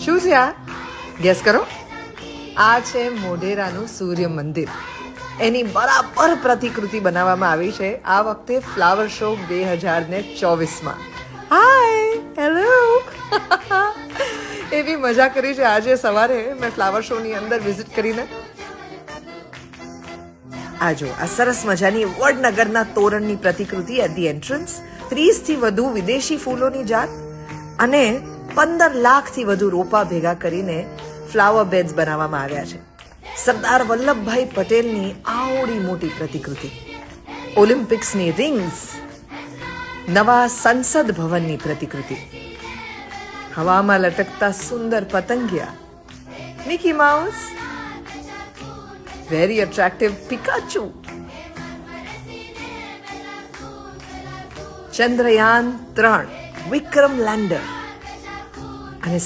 શું છે આ? ગેસ કરો. આ છે મોઢેરાનું સૂર્ય મંદિર. એની બરાબર પ્રતિકૃતિ બનાવવામાં આવી છે આ વખતે ફ્લાવર શો 2024માં. હાય, હેલો. એવી મજા કરી છે આજે સવારે મેં ફ્લાવર શોની અંદર વિઝિટ કરીને. આ જો આ સરસ મજાની વડનગરના તોરણની પ્રતિકૃતિ એટ ધી એન્ટ્રન્સ, 30થી વધુ વિદેશી ફૂલોની જાત અને 15 લાખથી વધુ રોપા ભેગા કરીને ફ્લાવર બેડ્સ બનાવવામાં આવ્યા છે. સરદાર વલ્લભભાઈ પટેલની આવડી મોટી પ્રતિકૃતિ, ઓલિમ્પિક્સની રિંગ્સ, નવા સંસદ ભવનની પ્રતિકૃતિ, હવામાં લટકતા સુંદર પતંગિયા, Mickey Mouse, very attractive Pikachu, Chandrayaan 3 Vikram lander અને